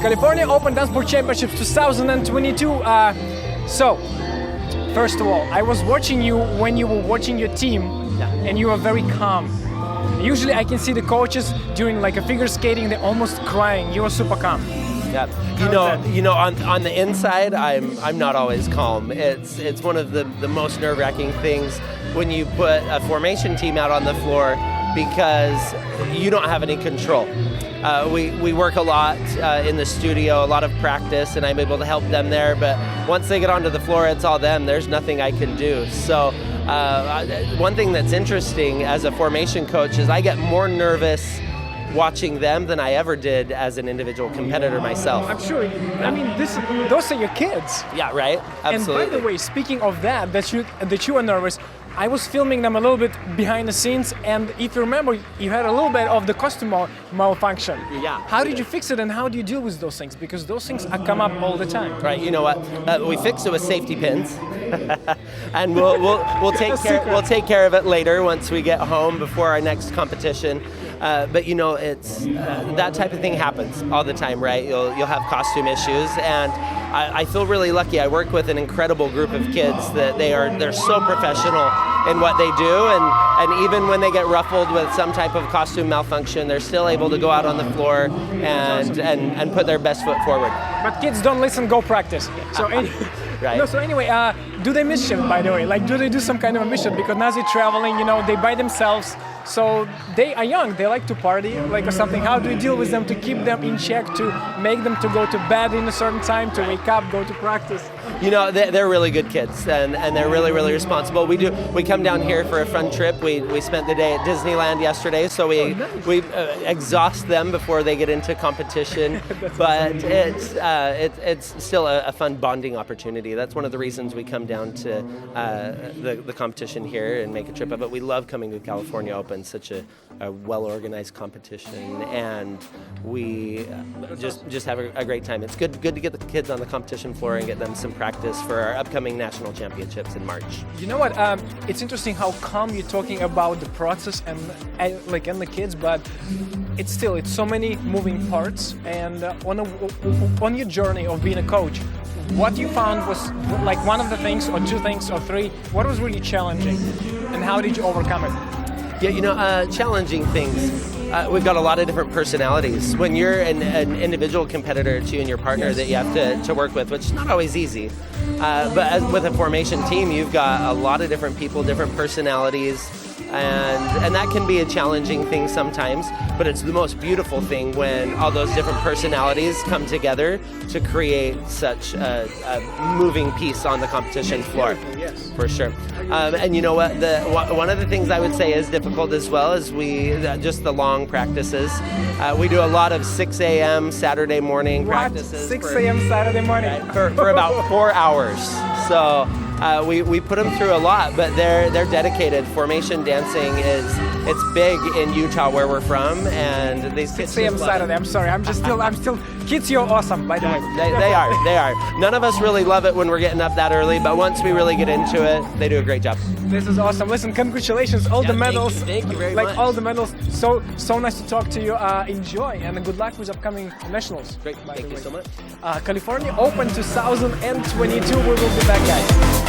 California Open Dancesport Championships 2022. So, first of all, I was watching you when you were watching your team, and you were very calm. Usually I can see the coaches during like a figure skating, they're almost crying. You were super calm. Yeah, on the inside, I'm not always calm. It's one of the most nerve-wracking things when you put a formation team out on the floor because you don't have any control. We work a lot in the studio, a lot of practice, and I'm able to help them there. But once they get onto the floor, it's all them. There's nothing I can do. So one thing that's interesting as a formation coach is I get more nervous watching them than I ever did as an individual competitor myself. I'm sure. I mean, those are your kids. Yeah, right. Absolutely. And by the way, speaking of that you are nervous, I was filming them a little bit behind the scenes, and if you remember, you had a little bit of the costume malfunction. Yeah. How did you fix it, and how do you deal with those things? Because those things come up all the time. Right. You know what? We fixed it with safety pins, and we'll take care of it later once we get home before our next competition. But you know, it's that type of thing happens all the time, right? You'll have costume issues, and I feel really lucky. I work with an incredible group of kids that they're so professional in what they do, and even when they get ruffled with some type of costume malfunction, they're still able to go out on the floor and put their best foot forward. But kids don't listen, go practice. So right. No, so anyway, do they mission, by the way? Like, do they do some kind of a mission? Because now they're traveling, you know, they by themselves. So they are young, they like to party, like or something. How do you deal with them to keep them in check, to make them to go to bed in a certain time, to wake up, go to practice? You know, they're really good kids, and they're really, really responsible. We come down here for a fun trip. We spent the day at Disneyland yesterday, so we exhaust them before they get into competition. But it's still a fun bonding opportunity. That's one of the reasons we come down to the competition here and make a trip of it. We love coming to California Open, such a well-organized competition, and we just have a great time. It's good to get the kids on the competition floor and get them some practice for our upcoming national championships in March. You know what? It's interesting how calm you're talking about the process and the kids, but it's so many moving parts. And on your journey of being a coach, what you found was like one of the things, or two things, or three. What was really challenging, and how did you overcome it? Yeah, you know, challenging things. We've got a lot of different personalities. When you're an individual competitor, it's you and your partner that you have to work with, which is not always easy. But with a formation team, you've got a lot of different people, different personalities, and that can be a challenging thing sometimes, but it's the most beautiful thing when all those different personalities come together to create such a moving piece on the competition floor. Yes. For sure. And you know what? One of the things I would say is difficult as well is just the long practices. We do a lot of 6 a.m. Saturday morning practices. 6 a.m. Saturday morning? Right, for about 4 hours. So we put them through a lot, but they're dedicated. Formation dancing it's big in Utah where we're from, and these 6 a.m. Saturday. I'm sorry. I'm still. Kids, you're awesome, by the way. They are. None of us really love it when we're getting up that early, but once we really get into it, they do a great job. This is awesome. Listen, congratulations, all the medals. Thank you very much. All the medals. So nice to talk to you. Enjoy, and good luck with upcoming nationals. Great. Thank you so much. California Open 2022. We will be back, guys.